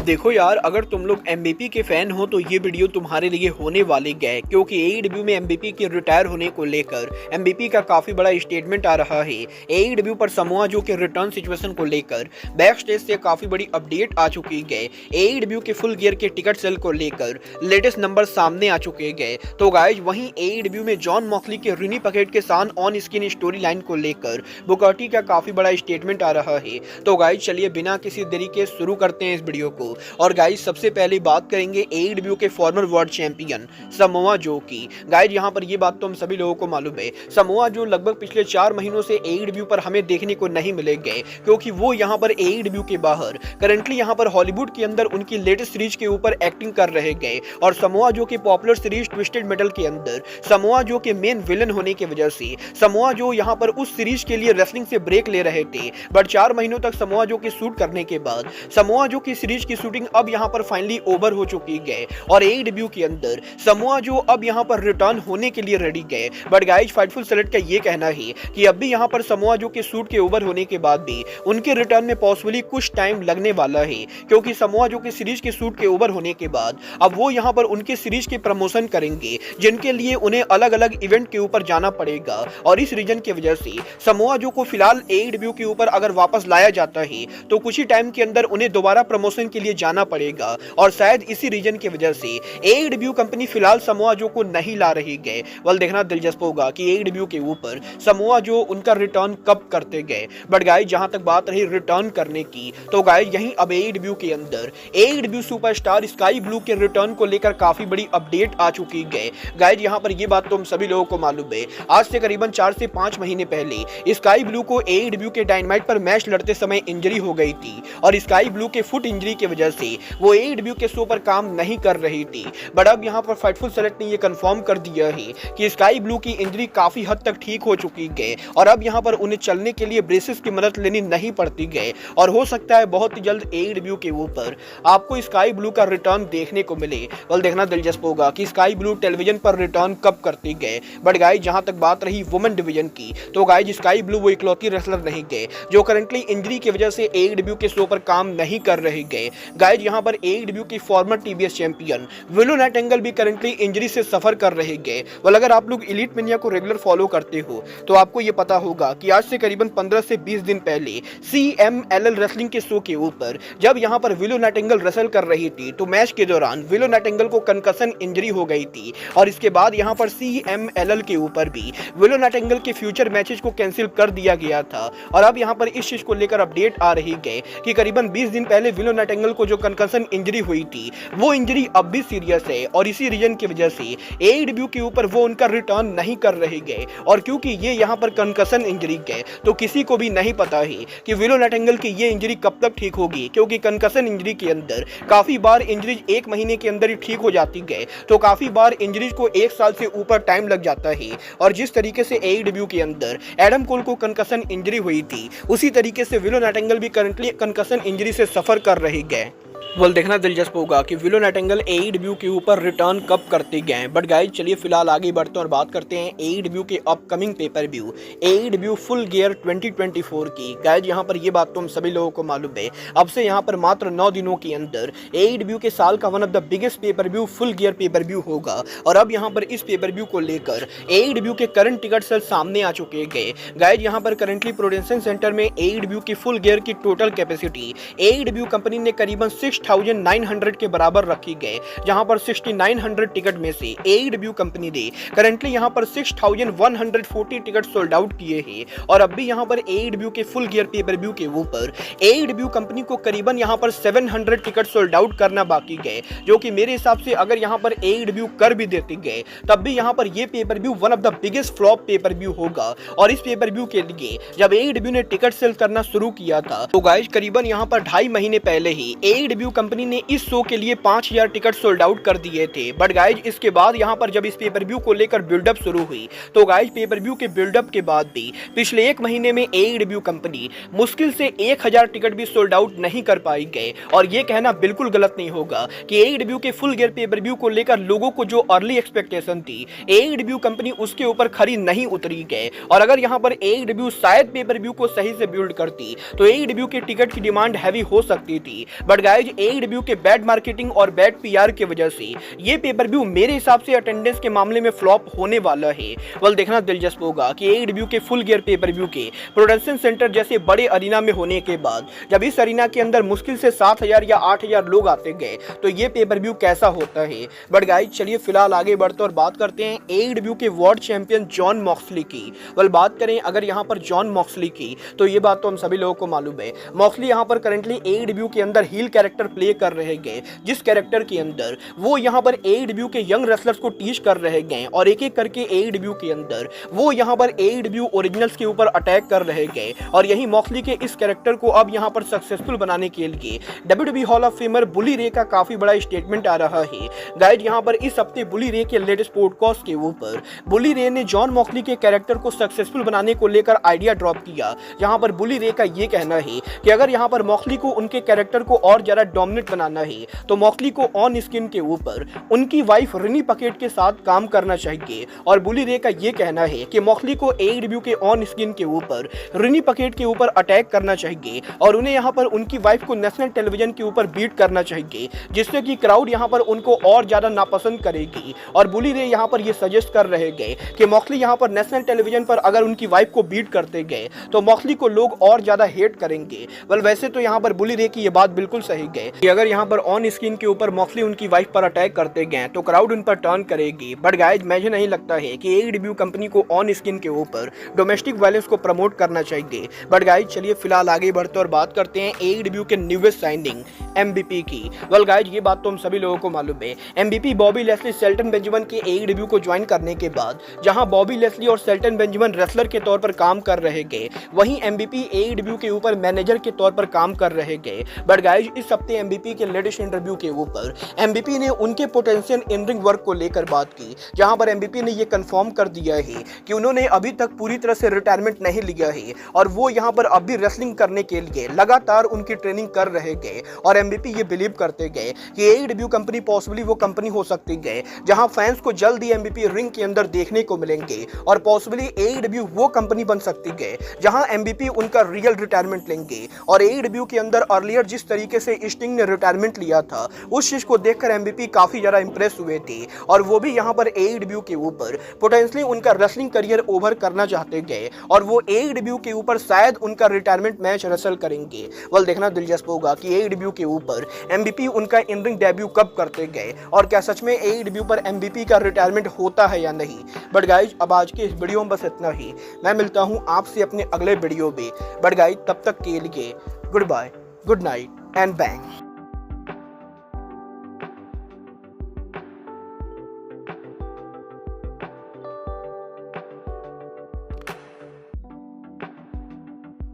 अब देखो यार, अगर तुम लोग एमबीपी के फैन हो तो ये वीडियो तुम्हारे लिए होने वाली है, क्योंकि एईडब्ल्यू में एमबीपी के रिटायर होने को लेकर एमबीपी का काफी बड़ा स्टेटमेंट आ रहा है। एईडब्ल्यू पर समोआ जो के रिटर्न सिचुएशन को लेकर बैक स्टेज से काफी बड़ी अपडेट आ चुकी है। एईडब्ल्यू के फुल गियर के टिकट सेल को लेकर लेटेस्ट नंबर सामने आ चुके हैं। तो गाइज वहीं एईडब्ल्यू में जॉन मॉक्सली के रिनी पकेट के साथ ऑन स्क्रीन स्टोरी लाइन को लेकर बुकाटी का काफी बड़ा स्टेटमेंट आ रहा है। तो गाइज चलिए बिना किसी देरी के शुरू करते हैं इस वीडियो को। और गाइज सबसे पहले बात करेंगे एईडब्ल्यू के farmer world champion Samoa Joe की। गाइज यहाँ पर ये बात तो हम सभी लोगों को मालूम है, समोआ जो लगभग पिछले 4 महीनों से एईडब्ल्यू पर हमें देखने को नहीं मिलेंगे, क्योंकि वो यहाँ पर एईडब्ल्यू के बाहर करंटली यहाँ पर हॉलीवुड के अंदर उनकी लेटेस्ट सीरीज के ऊपर एक्टिंग कर रहे गए। और समोआ जो की पॉपुलर सीरीज ट्विस्टेड मेटल के अंदर समोआ जो के मेन विलन होने की वजह से समोआ जो यहाँ पर उस सीरीज के लिए रेसलिंग से ब्रेक ले रहे थे। बट 4 महीनों तक समोआ जो की शूट करने के बाद समोआ जो की सीरीज की शूटिंग अब यहाँ पर फाइनली ओवर हो चुकी है। और एईडब्ल्यू के अंदर समोआ जो अब यहाँ पर रिटर्न होने के लिए रेडी गए। बट गाइज फाइटफुल सेलेक्ट का ये कहना है कि अब भी यहाँ पर समोआ जो के शूट के ओवर होने के बाद भी उनके रिटर्न में पॉसिबली कुछ टाइम लगने वाला है, क्योंकि समोआ जो के सीरीज के शूट के ओवर होने के बाद अब वो यहाँ पर उनके सीरीज के प्रमोशन करेंगे, जिनके लिए उन्हें अलग अलग इवेंट के ऊपर जाना पड़ेगा। और इस रीजन की वजह से समोआ जो को फिलहाल एईडब्ल्यू के ऊपर अगर वापस लाया जाता है तो कुछ ही टाइम के अंदर उन्हें दोबारा प्रमोशन के लिए जाना पड़ेगा। और शायद इसी रीजन की वजह से एईडब्ल्यू कंपनी फिलहाल समोआ जो को नहीं ला रही है। वल देखना दिलचस्प होगा कि एईडब्ल्यू के ऊपर समोआ जो उनका रिटर्न कब करते गए। बट गाइस जहां तक बात रही रिटर्न करने की, तो गाइस यहीं अब एईडब्ल्यू के अंदर एईडब्ल्यू सुपरस्टार स्काई ब्लू के रिटर्न को लेकर काफी बड़ी अपडेट आ चुकी है। गाइस यहां पर ये बात तो हम सभी लोगों को मालूम है, आज से करीबन 4 से 5 महीने पहले स्काई ब्लू को एईडब्ल्यू के डायनामाइट पर मैच लड़ते समय इंजरी हो गई थी। और स्काई ब्लू के फुट इंजरी की वजह से वो एईडब्ल्यू के शो पर काम नहीं कर रही थी। बट अब यहाँ पर फाइटफुल सेलेक्ट ने ये कंफर्म कर दिया है कि स्काई ब्लू की इंजरी काफी हद तक ठीक हो चुकी है। और अब यहाँ पर उन्हें चलने के लिए ब्रेसेस की मदद लेनी नहीं पड़ती है। और हो सकता है बहुत ही जल्द एईडब्ल्यू के ऊपर आपको स्काई ब्लू का रिटर्न देखने को मिले। और देखना दिलचस्प होगा कि स्काई ब्लू टेलीविजन पर रिटर्न कब करती है। बट गाइस जहां तक बात रही वुमेन डिवीजन की, तो गाइस स्काई ब्लू वो इकलौती रेसलर नहीं गए जो करंटली इंजरी की वजह से एईडब्ल्यू के शो पर काम नहीं कर रहे गए। गाइस यहां पर एईडब्ल्यू की farmer TBS champion willow Nightingale भी करंटली इंजरी से सफर कर रहे गए। well, अगर आप लोग एलीट मेनिया को रेगुलर फॉलो करते हो तो आपको ये पता होगा कि आज से करीबन 15 से 20 दिन पहले CMLL रेसलिंग के शो के ऊपर जब यहां पर विलो नाइटिंगेल रेसल कर रही थी, तो मैच के दौरान विलो नाइटिंगेल को कंकशन इंजरी हो गई थी। और इसके बाद यहां पर CMLL के ऊपर भी विलो नाइटिंगेल के फ्यूचर मैचेस को कैंसिल कर दिया गया था। और अब यहां पर इस चीज को लेकर अपडेट आ रही है कि करीबन 20 दिन पहले विलो नाइटिंगेल को जो कंकशन इंजरी हुई थी, वो इंजरी अब भी सीरियस है। और इसी रीजन की वजह से एईडब्ल्यू के ऊपर वो उनका रिटर्न नहीं कर रहे गए। और क्योंकि ये यहाँ पर कंकशन इंजरी है, तो किसी को भी नहीं पता है कि विलो नाइटिंगेल की ये इंजरी कब तक ठीक होगी, क्योंकि कंकशन इंजरी के अंदर काफी बार इंजरीज 1 महीने के अंदर ही ठीक हो जाती है, तो काफी बार इंजरीज को 1 साल से ऊपर टाइम लग जाता है। और जिस तरीके से एईडब्ल्यू के अंदर एडम कोल को कंकशन इंजरी हुई थी, उसी तरीके से विलो नाइटिंगेल भी करंटली कंकशन इंजरी से सफर कर रही है। वल देखना दिलचस्प होगा कि विलो नाइटिंगेल एईडब्ल्यू के ऊपर रिटर्न कब करते गए। बट गाइस चलिए फिलहाल आगे बढ़ते हैं और बात करते हैं एईडब्ल्यू के upcoming pay per view AEW full gear 2024 की। गाइस यहाँ पर ये बात तो हम सभी लोगों को मालूम है, अब से यहाँ पर मात्र 9 दिनों के अंदर एईडब्ल्यू के साल का one of the biggest pay per view full gear pay per view होगा। और अब यहाँ पर इस पेपर व्यू को लेकर एईडब्ल्यू के करंट टिकट सेल सामने आ चुके गए। गाइस यहाँ पर करंटली प्रोडेंशन सेंटर में एईडब्ल्यू की फुल गियर की टोटल कैपेसिटी एईडब्ल्यू कंपनी ने करीबन 6900 के बराबर रखी गए, जहां पर 6900 टिकट में से एईडब्ल्यू कंपनी ने करंटली यहां पर 6140 टिकट सोल्ड आउट किए हैं। और अब भी यहां पर एईडब्ल्यू के फुल गियर पेपर व्यू के ऊपर एईडब्ल्यू कंपनी को करीबन यहां पर 700 टिकट सोल्ड आउट करना बाकी गए, जो कि मेरे हिसाब से अगर यहां पर एईडब्ल्यू कर भी देते गए तब भी यहां पर ये pay per view one of the biggest flop pay per view होगा। और इस पेपर व्यू के लिए जब एईडब्ल्यू ने टिकट सेल करना शुरू किया था, तो गाइस करीबन यहां पर 2.5 महीने पहले ही एईडब्ल्यू कंपनी ने इस शो के लिए 5000 टिकट सोल्ड आउट कर दिए थे। बट गाइज इसके बाद यहाँ पर जब इस पेपर व्यू को लेकर बिल्डअप शुरू हुई, तो गाइज पेपर व्यू के बिल्डअप के बाद भी पिछले 1 महीने में एईडब्ल्यू कंपनी मुश्किल से 1000 टिकट भी सोल्ड आउट नहीं कर पाई गए। और ये कहना बिल्कुल गलत नहीं होगा कि एईडब्ल्यू के फुल गियर पेपर व्यू को लेकर लोगों को जो अर्ली एक्सपेक्टेशन थी, एईडब्ल्यू कंपनी उसके ऊपर खरी नहीं उतरी गए। और अगर यहाँ पर एईडब्ल्यू शायद पेपर व्यू को सही से बिल्ड करती, तो एईडब्ल्यू के टिकट की डिमांड हैवी हो सकती थी। बट गाइज AEW के बैड मार्केटिंग और बैड PR की वजह से ये पेपर व्यू मेरे हिसाब से अटेंडेंस के मामले में फ्लॉप होने वाला है। वेल देखना दिलचस्प होगा कि AEW के फुल गियर पेपर व्यू के प्रोडक्शन सेंटर जैसे बड़े अरीना में होने के बाद जब इस अरीना के अंदर मुश्किल से 7,000 या 8,000 लोग आते गए तो ये पेपर व्यू कैसा होता है। बट गाइस चलिए फिलहाल आगे बढ़ते और बात करते हैं AEW के वर्ल्ड चैंपियन जॉन मॉक्सली की। वेल बात करें अगर यहाँ पर जॉन मॉक्सली की तो ये बात तो हम सभी लोगों को मालूम है, मॉक्सली यहाँ पर करंटली AEW के अंदर हील कैरेक्टर प्ले कर रहे गए, जिस कैरेक्टर के अंदर वो यहाँ पर AEW के यंग रेसलर्स को टीच कर रहे गए और एक एक करके AEW के अंदर वो यहाँ पर AEW ओरिजिनल्स के ऊपर अटैक कर रहे गए। और यही मॉक्सली के इस कैरेक्टर को अब यहाँ पर सक्सेसफुल बनाने के लिए WWE हॉल ऑफ फेमर बुली रे का काफी बड़ा स्टेटमेंट आ रहा है। गाइड यहाँ पर इस हफ्ते बुली रे के लेटेस्ट पॉडकास्ट के ऊपर बुली रे ने जॉन मॉक्सली के कैरेक्टर को सक्सेसफुल बनाने को लेकर आइडिया ड्रॉप किया। यहाँ पर बुली रे का ये कहना है कि अगर यहाँ पर मॉक्सली को उनके कैरेक्टर को और ज्यादा डोमिनेट बनाना है तो मॉक्सली को ऑन स्क्रीन के ऊपर उनकी वाइफ रिनी पकेट के साथ काम करना चाहिए। और बुली रे का ये कहना है कि मॉक्सली को AEW के ऑन स्क्रीन के ऊपर रिनी पकेट के ऊपर अटैक करना चाहिए और उन्हें यहाँ पर उनकी वाइफ को नेशनल टेलीविजन के ऊपर बीट करना चाहिए, जिससे कि क्राउड यहाँ पर उनको और ज्यादा नापसंद करेगी। और बुली रे यहाँ पर ये सजेस्ट कर रहे गए कि मॉक्सली यहाँ पर नेशनल टेलीविजन पर अगर उनकी वाइफ को बीट करते गए तो मॉक्सली को लोग और ज्यादा हेट करेंगे। वेल वैसे तो यहाँ पर बुली रे की ये बात बिल्कुल सही गए कि अगर यहाँ पर ऑन स्क्रीन के ऊपर मॉक्सली उनकी वाइफ पर अटैक करते गए तो क्राउड उन पर टर्न करेगी। बट गाइज मुझे नहीं लगता है कि AEW कंपनी को ऑन स्क्रीन के ऊपर डोमेस्टिक वायलेंस को प्रमोट करना चाहिए। बट गाइज चलिए फिलहाल आगे बढ़ते और बात करते हैं AEW के न्यूएस्ट साइनिंग MVP की। वेल गाइज ये बात तो हम सभी लोगों को मालूम है, MVP Bobby Lashley Shelton Benjamin के AEW को ज्वाइन करने के बाद जहां बॉबी लेस्ली और शेल्टन बेंजामिन रेसलर के तौर पर काम कर रहे गए, वहीं MVP AEW के ऊपर मैनेजर के तौर पर काम कर रहे गए। बट गाइज इस हफ्ते MVP के लेटेस्ट इंटरव्यू के ऊपर MVP ने उनके पोटेंशियल इन रिंग वर्क को लेकर बात की, जहां पर MVP ने यह कंफर्म कर दिया है कि उन्होंने अभी तक पूरी तरह से रिटायरमेंट नहीं लिया है और वो यहां पर अभी रेसलिंग करने के लिए लगातार उनकी ट्रेनिंग कर रहे गए। और MVP ये बिलीव करते गए कि AEW कंपनी पॉसिबली वो कंपनी हो सकती है जहां फैंस को जल्द ही MVP रिंग के अंदर देखने को मिलेंगे और पॉसिबली AEW वो कंपनी बन सकती है जहां MVP उनका रियल रिटायरमेंट लेंगे। और AEW के अंदर अर्लियर जिस तरीके से स्टिंग ने रिटायरमेंट लिया था उस चीज को देखकर MVP काफी ज्यादा इंप्रेस हुए थे और वो भी यहाँ पर AEW के ऊपर पोटेंशियली उनका रेसलिंग करियर ओवर करना चाहते गए और वो AEW के ऊपर शायद उनका रिटायरमेंट मैच रेसल करेंगे। वेल देखना दिलचस्प होगा कि AEW के ऊपर MVP उनका इन रिंग डेब्यू कब करते गए और क्या सच में AEW पर MVP का रिटायरमेंट होता है या नहीं। बट गाइज अब आज के इस वीडियो में बस इतना ही, मैं मिलता हूँ आपसे अपने अगले वीडियो में। बट गाइज तब तक के लिए good bye, good night and bang.